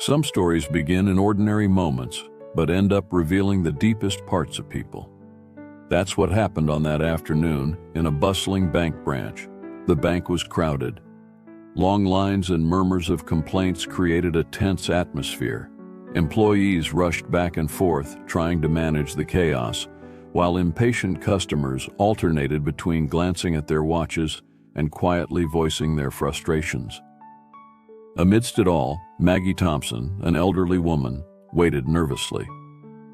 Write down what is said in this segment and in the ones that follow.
Some stories begin in ordinary moments, but end up revealing the deepest parts of people. That's what happened on that afternoon in a bustling bank branch. The bank was crowded. Long lines and murmurs of complaints created a tense atmosphere. Employees rushed back and forth, trying to manage the chaos, while impatient customers alternated between glancing at their watches and quietly voicing their frustrations. Amidst it all, Maggie Thompson, an elderly woman, waited nervously.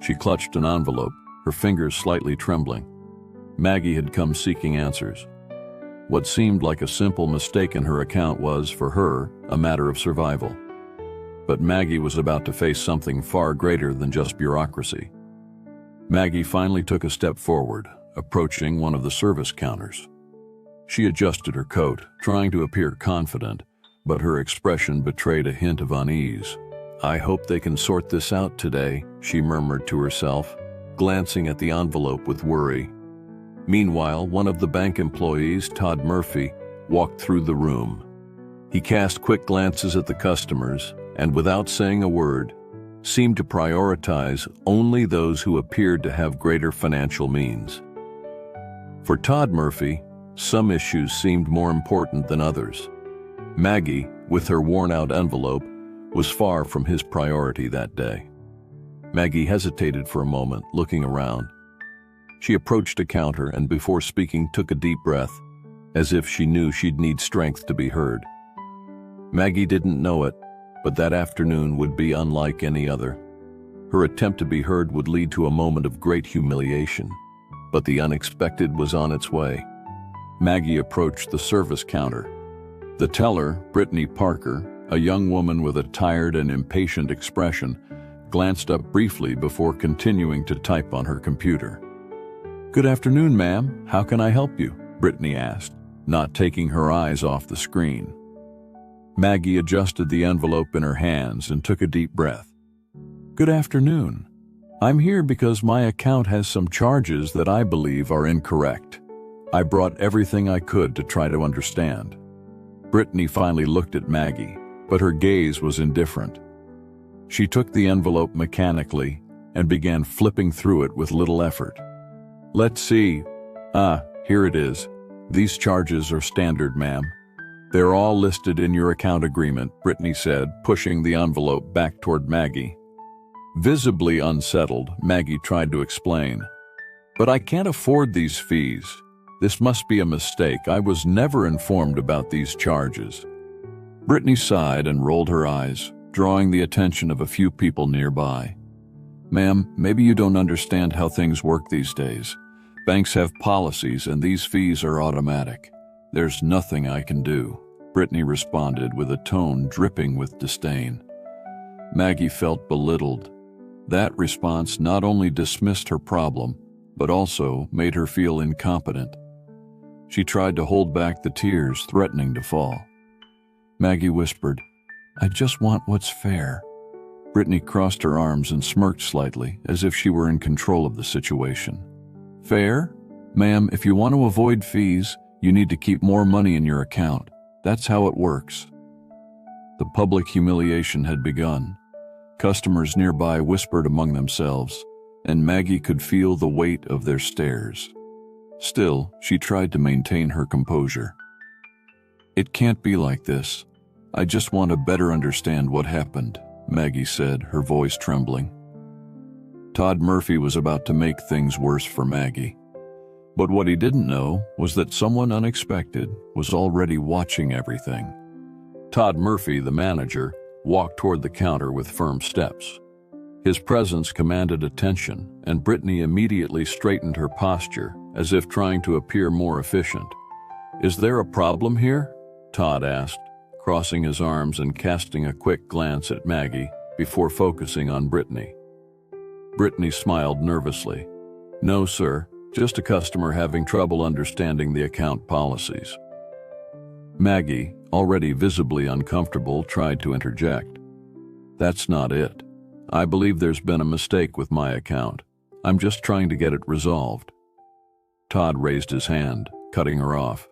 She clutched an envelope, her fingers slightly trembling. Maggie had come seeking answers. What seemed like a simple mistake in her account was, for her, a matter of survival. But Maggie was about to face something far greater than just bureaucracy. Maggie finally took a step forward, approaching one of the service counters. She adjusted her coat, trying to appear confident, but her expression betrayed a hint of unease. "I hope they can sort this out today," she murmured to herself, glancing at the envelope with worry. Meanwhile, one of the bank employees, Todd Murphy, walked through the room. He cast quick glances at the customers and, without saying a word, seemed to prioritize only those who appeared to have greater financial means. For Todd Murphy, some issues seemed more important than others. Maggie, with her worn-out envelope, was far from his priority that day. Maggie hesitated for a moment, looking around. She approached a counter and, before speaking, took a deep breath, as if she knew she'd need strength to be heard. Maggie didn't know it, but that afternoon would be unlike any other. Her attempt to be heard would lead to a moment of great humiliation, but the unexpected was on its way. Maggie approached the service counter. The teller, Brittany Parker, a young woman with a tired and impatient expression, glanced up briefly before continuing to type on her computer. "Good afternoon, ma'am. How can I help you?" Brittany asked, not taking her eyes off the screen. Maggie adjusted the envelope in her hands and took a deep breath. "Good afternoon. I'm here because my account has some charges that I believe are incorrect. I brought everything I could to try to understand." Brittany finally looked at Maggie, but her gaze was indifferent. She took the envelope mechanically and began flipping through it with little effort. "Let's see. Here it is. These charges are standard, ma'am. They're all listed in your account agreement," Brittany said, pushing the envelope back toward Maggie. Visibly unsettled, Maggie tried to explain. "But I can't afford these fees. This must be a mistake. I was never informed about these charges." Brittany sighed and rolled her eyes, drawing the attention of a few people nearby. "Ma'am, maybe you don't understand how things work these days. Banks have policies and these fees are automatic. There's nothing I can do," Brittany responded with a tone dripping with disdain. Maggie felt belittled. That response not only dismissed her problem, but also made her feel incompetent. She tried to hold back the tears threatening to fall. Maggie whispered, "I just want what's fair." Brittany crossed her arms and smirked slightly, as if she were in control of the situation. "Fair? Ma'am, if you want to avoid fees, you need to keep more money in your account. That's how it works." The public humiliation had begun. Customers nearby whispered among themselves, and Maggie could feel the weight of their stares. Still, she tried to maintain her composure. "It can't be like this. I just want to better understand what happened," Maggie said, her voice trembling. Todd Murphy was about to make things worse for Maggie. But what he didn't know was that someone unexpected was already watching everything. Todd Murphy, the manager, walked toward the counter with firm steps. His presence commanded attention, and Brittany immediately straightened her posture, as if trying to appear more efficient. "Is there a problem here?" Todd asked, crossing his arms and casting a quick glance at Maggie before focusing on Brittany. Brittany smiled nervously. "No, sir. Just a customer having trouble understanding the account policies." Maggie, already visibly uncomfortable, tried to interject. "That's not it. I believe there's been a mistake with my account. I'm just trying to get it resolved." Todd raised his hand, cutting her off.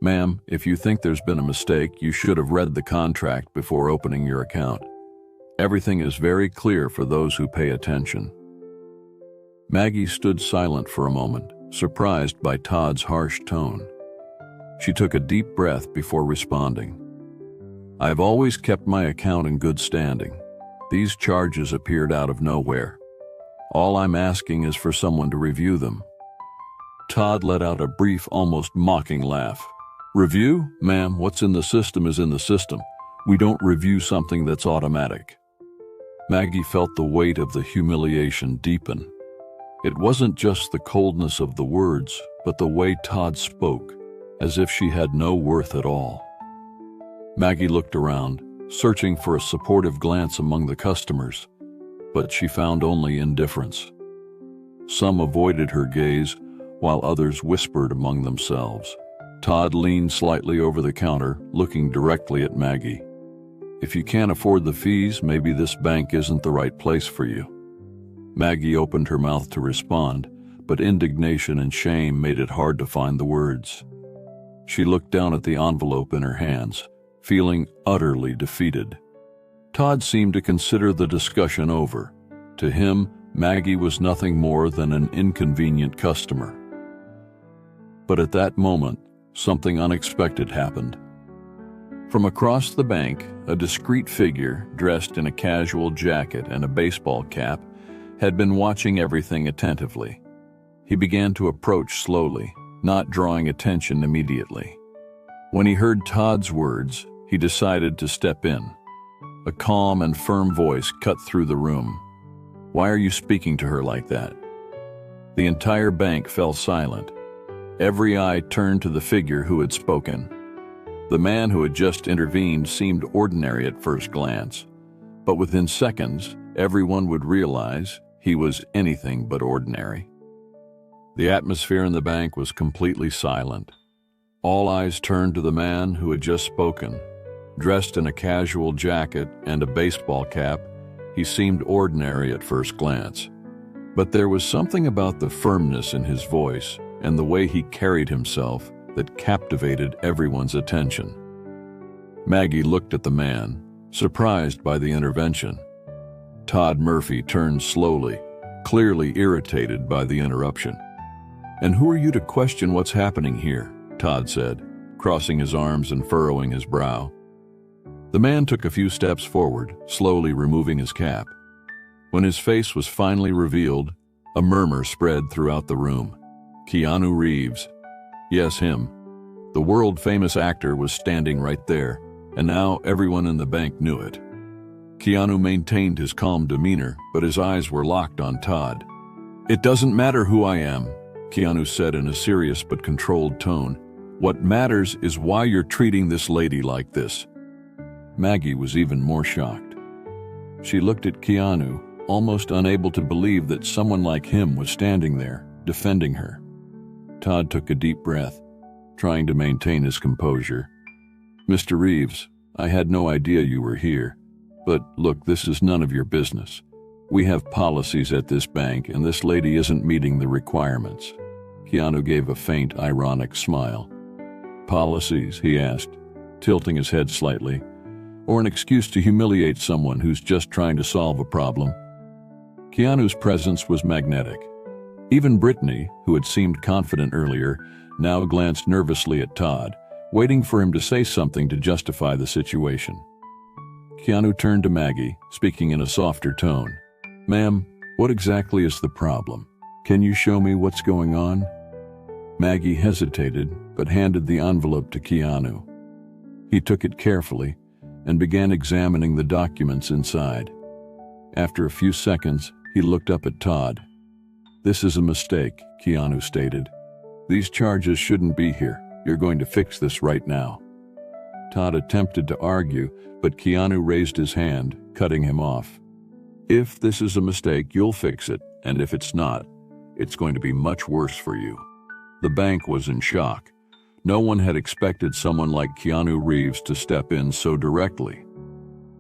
"Ma'am, if you think there's been a mistake, you should have read the contract before opening your account." Everything is very clear for those who pay attention. Maggie stood silent for a moment, surprised by Todd's harsh tone. She took a deep breath before responding. I've always kept my account in good standing. These charges appeared out of nowhere. All I'm asking is for someone to review them. Todd let out a brief, almost mocking laugh. Review? Ma'am, what's in the system is in the system. We don't review something that's automatic. Maggie felt the weight of the humiliation deepen. It wasn't just the coldness of the words, but the way Todd spoke, as if she had no worth at all. Maggie looked around, searching for a supportive glance among the customers, but she found only indifference. Some avoided her gaze, while others whispered among themselves. Todd leaned slightly over the counter, looking directly at Maggie. If you can't afford the fees, maybe this bank isn't the right place for you. Maggie opened her mouth to respond, but indignation and shame made it hard to find the words. She looked down at the envelope in her hands, feeling utterly defeated. Todd seemed to consider the discussion over. To him, Maggie was nothing more than an inconvenient customer. But at that moment, something unexpected happened. From across the bank, a discreet figure, dressed in a casual jacket and a baseball cap, had been watching everything attentively. He began to approach slowly, not drawing attention immediately. When he heard Todd's words, he decided to step in. A calm and firm voice cut through the room. Why are you speaking to her like that? The entire bank fell silent. Every eye turned to the figure who had spoken. The man who had just intervened seemed ordinary at first glance, but within seconds, everyone would realize he was anything but ordinary. The atmosphere in the bank was completely silent. All eyes turned to the man who had just spoken. Dressed in a casual jacket and a baseball cap, he seemed ordinary at first glance. But there was something about the firmness in his voice and the way he carried himself that captivated everyone's attention. Maggie looked at the man, surprised by the intervention. Todd Murphy turned slowly, clearly irritated by the interruption. And who are you to question what's happening here? Todd said, crossing his arms and furrowing his brow. The man took a few steps forward, slowly removing his cap. When his face was finally revealed, a murmur spread throughout the room. Keanu Reeves. Yes, him. The world-famous actor was standing right there, and now everyone in the bank knew it. Keanu maintained his calm demeanor, but his eyes were locked on Todd. It doesn't matter who I am, Keanu said in a serious but controlled tone. What matters is why you're treating this lady like this. Maggie was even more shocked. She looked at Keanu, almost unable to believe that someone like him was standing there, defending her. Todd took a deep breath, trying to maintain his composure. Mr. Reeves, I had no idea you were here. But look, this is none of your business. We have policies at this bank, and this lady isn't meeting the requirements. Keanu gave a faint, ironic smile. Policies, he asked, tilting his head slightly, or an excuse to humiliate someone who's just trying to solve a problem? Keanu's presence was magnetic. Even Brittany, who had seemed confident earlier, now glanced nervously at Todd, waiting for him to say something to justify the situation. Keanu turned to Maggie, speaking in a softer tone. Ma'am, what exactly is the problem? Can you show me what's going on? Maggie hesitated, but handed the envelope to Keanu. He took it carefully and began examining the documents inside. After a few seconds, he looked up at Todd. This is a mistake, Keanu stated. These charges shouldn't be here. You're going to fix this right now. Todd attempted to argue, but Keanu raised his hand, cutting him off. If this is a mistake, you'll fix it, and if it's not, it's going to be much worse for you. The bank was in shock. No one had expected someone like Keanu Reeves to step in so directly.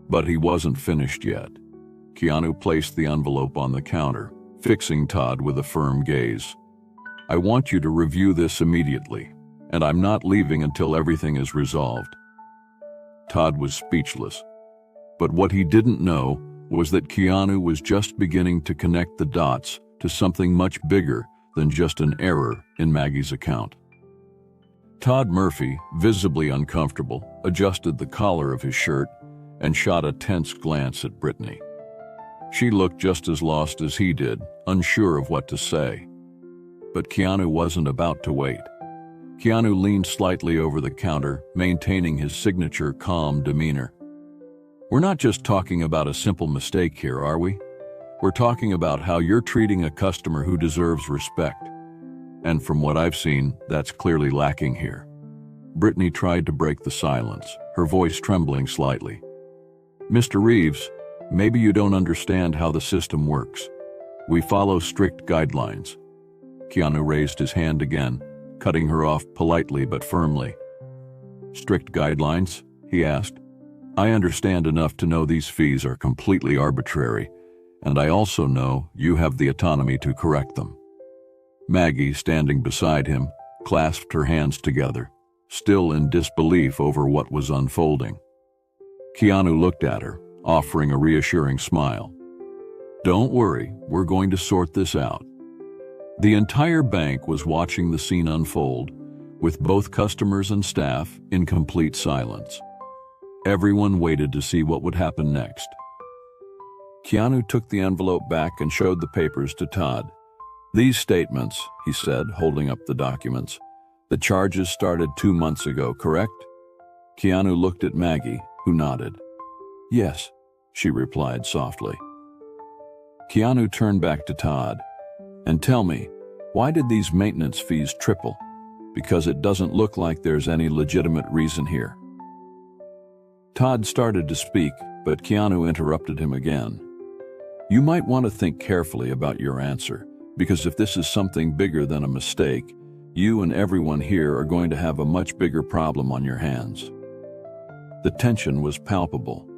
But he wasn't finished yet. Keanu placed the envelope on the counter, fixing Todd with a firm gaze. I want you to review this immediately, and I'm not leaving until everything is resolved. Todd was speechless. But what he didn't know was that Keanu was just beginning to connect the dots to something much bigger than just an error in Maggie's account. Todd Murphy, visibly uncomfortable, adjusted the collar of his shirt and shot a tense glance at Brittany. She looked just as lost as he did, unsure of what to say. But Keanu wasn't about to wait. Keanu leaned slightly over the counter, maintaining his signature calm demeanor. "We're not just talking about a simple mistake here, are we? We're talking about how you're treating a customer who deserves respect. And from what I've seen, that's clearly lacking here." Brittany tried to break the silence, her voice trembling slightly. "Mr. Reeves, maybe you don't understand how the system works. We follow strict guidelines." Keanu raised his hand again, cutting her off politely but firmly. "Strict guidelines?" he asked. "I understand enough to know these fees are completely arbitrary, and I also know you have the autonomy to correct them." Maggie, standing beside him, clasped her hands together, still in disbelief over what was unfolding. Keanu looked at her, offering a reassuring smile. "Don't worry, we're going to sort this out." The entire bank was watching the scene unfold, with both customers and staff in complete silence. Everyone waited to see what would happen next. Keanu took the envelope back and showed the papers to Todd. "These statements," he said, holding up the documents. "The charges started 2 months ago, correct?" Keanu looked at Maggie, who nodded. "Yes," she replied softly. Keanu turned back to Todd. "And tell me, why did these maintenance fees triple? Because it doesn't look like there's any legitimate reason here." Todd started to speak, but Keanu interrupted him again. "You might want to think carefully about your answer, because if this is something bigger than a mistake, you and everyone here are going to have a much bigger problem on your hands." The tension was palpable.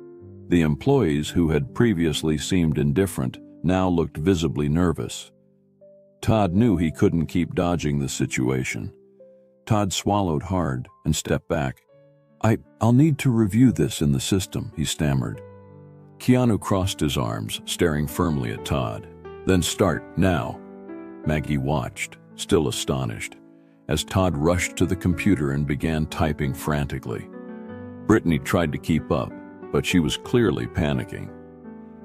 The employees who had previously seemed indifferent now looked visibly nervous. Todd knew he couldn't keep dodging the situation. Todd swallowed hard and stepped back. I'll need to review this in the system," he stammered. Keanu crossed his arms, staring firmly at Todd. "Then start now." Maggie watched, still astonished, as Todd rushed to the computer and began typing frantically. Brittany tried to keep up, but she was clearly panicking.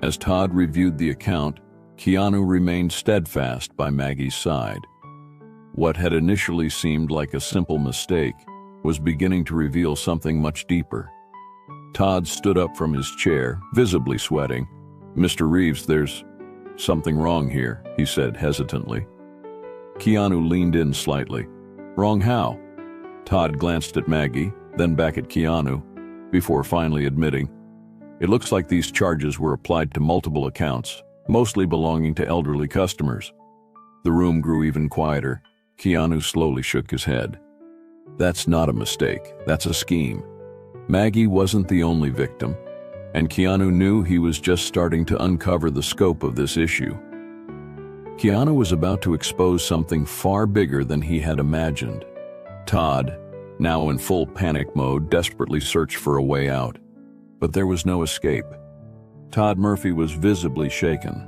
As Todd reviewed the account, Keanu remained steadfast by Maggie's side. What had initially seemed like a simple mistake was beginning to reveal something much deeper. Todd stood up from his chair, visibly sweating. "Mr. Reeves, there's something wrong here," he said hesitantly. Keanu leaned in slightly. "Wrong how?" Todd glanced at Maggie, then back at Keanu, before finally admitting, "It looks like these charges were applied to multiple accounts, mostly belonging to elderly customers." The room grew even quieter. Keanu slowly shook his head. "That's not a mistake, that's a scheme." Maggie wasn't the only victim, and Keanu knew he was just starting to uncover the scope of this issue. Keanu was about to expose something far bigger than he had imagined. Todd, now in full panic mode, desperately searched for a way out. But there was no escape. Todd Murphy was visibly shaken.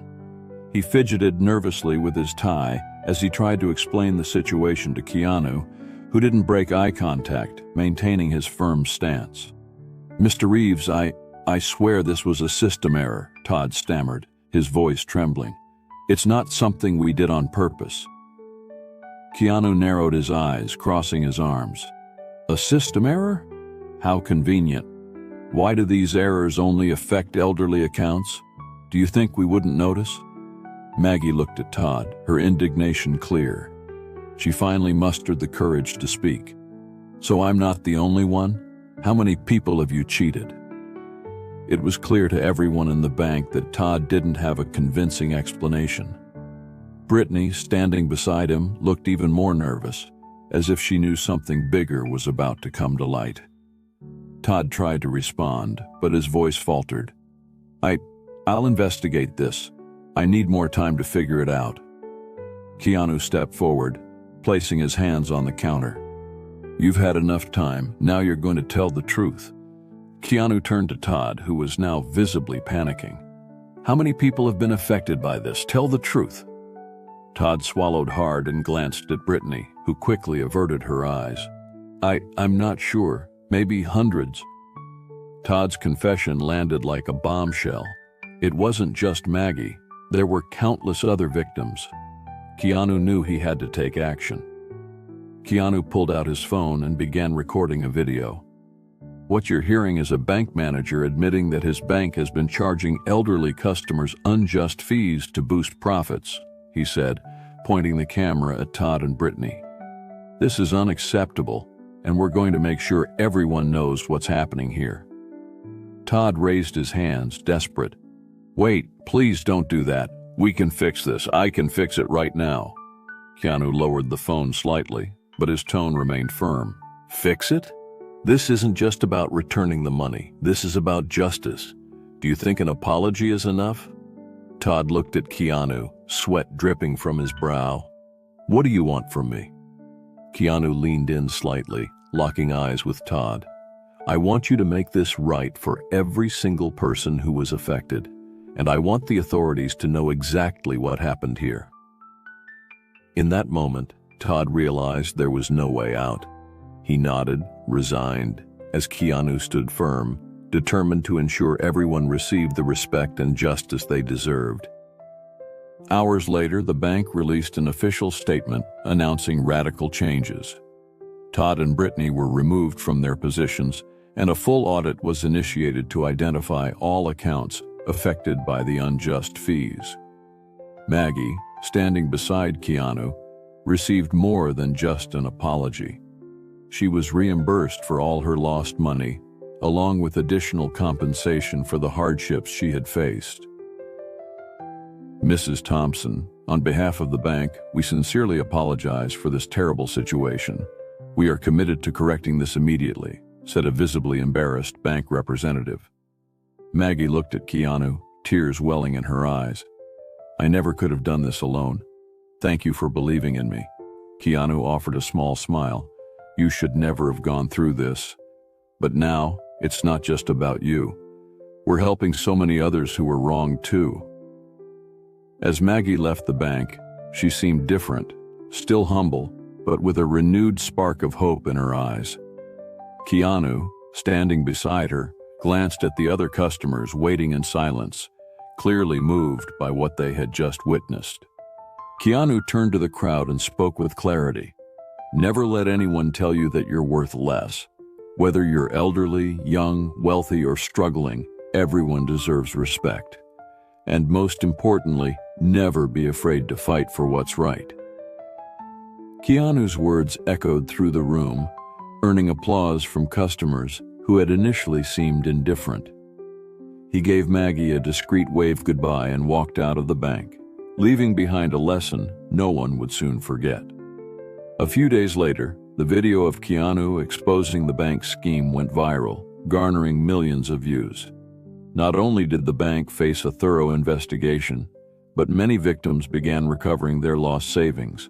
He fidgeted nervously with his tie as he tried to explain the situation to Keanu, who didn't break eye contact, maintaining his firm stance. "Mr. Reeves, I swear this was a system error," Todd stammered, his voice trembling. "It's not something we did on purpose." Keanu narrowed his eyes, crossing his arms. "A system error? How convenient. Why do these errors only affect elderly accounts? Do you think we wouldn't notice?" Maggie looked at Todd, her indignation clear. She finally mustered the courage to speak. "So I'm not the only one? How many people have you cheated?" It was clear to everyone in the bank that Todd didn't have a convincing explanation. Brittany, standing beside him, looked even more nervous, as if she knew something bigger was about to come to light. Todd tried to respond, but his voice faltered. I'll investigate this. I need more time to figure it out." Keanu stepped forward, placing his hands on the counter. "You've had enough time, now you're going to tell the truth." Keanu turned to Todd, who was now visibly panicking. How many people have been affected by this? Tell the truth." Todd swallowed hard and glanced at Brittany, who quickly averted her eyes. I'm not sure. Maybe hundreds." Todd's confession landed like a bombshell. It wasn't just Maggie. There were countless other victims. Keanu knew he had to take action. Keanu pulled out his phone and began recording a video. "What you're hearing is a bank manager admitting that his bank has been charging elderly customers unjust fees to boost profits," he said, pointing the camera at Todd and Brittany. "This is unacceptable, and we're going to make sure everyone knows what's happening here." Todd raised his hands, desperate. "Wait, please don't do that. We can fix this. I can fix it right now." Keanu lowered the phone slightly, but his tone remained firm. "Fix it? This isn't just about returning the money. This is about justice. Do you think an apology is enough?" Todd looked at Keanu, sweat dripping from his brow. "What do you want from me?" Keanu leaned in slightly, locking eyes with Todd. "I want you to make this right for every single person who was affected, and I want the authorities to know exactly what happened here." In that moment, Todd realized there was no way out. He nodded, resigned, as Keanu stood firm, determined to ensure everyone received the respect and justice they deserved. Hours later, the bank released an official statement announcing radical changes. Todd and Brittany were removed from their positions, and a full audit was initiated to identify all accounts affected by the unjust fees. Maggie, standing beside Keanu, received more than just an apology. She was reimbursed for all her lost money, along with additional compensation for the hardships she had faced. "Mrs. Thompson, on behalf of the bank, we sincerely apologize for this terrible situation. We are committed to correcting this immediately," said a visibly embarrassed bank representative. Maggie looked at Keanu, tears welling in her eyes. "I never could have done this alone. Thank you for believing in me." Keanu offered a small smile. "You should never have gone through this. But now, it's not just about you. We're helping so many others who were wronged too." As Maggie left the bank, she seemed different, still humble, but with a renewed spark of hope in her eyes. Keanu, standing beside her, glanced at the other customers waiting in silence, clearly moved by what they had just witnessed. Keanu turned to the crowd and spoke with clarity. "Never let anyone tell you that you're worth less. Whether you're elderly, young, wealthy, or struggling, everyone deserves respect. And most importantly, never be afraid to fight for what's right." Keanu's words echoed through the room, earning applause from customers who had initially seemed indifferent. He gave Maggie a discreet wave goodbye and walked out of the bank, leaving behind a lesson no one would soon forget. A few days later, the video of Keanu exposing the bank's scheme went viral, garnering millions of views. Not only did the bank face a thorough investigation, but many victims began recovering their lost savings.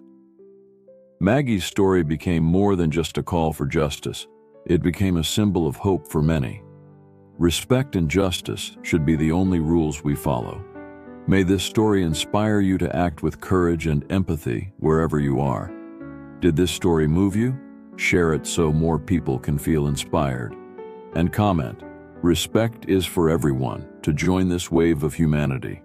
Maggie's story became more than just a call for justice. It became a symbol of hope for many. Respect and justice should be the only rules we follow. May this story inspire you to act with courage and empathy wherever you are. Did this story move you? Share it so more people can feel inspired. And comment, "Respect is for everyone," to join this wave of humanity.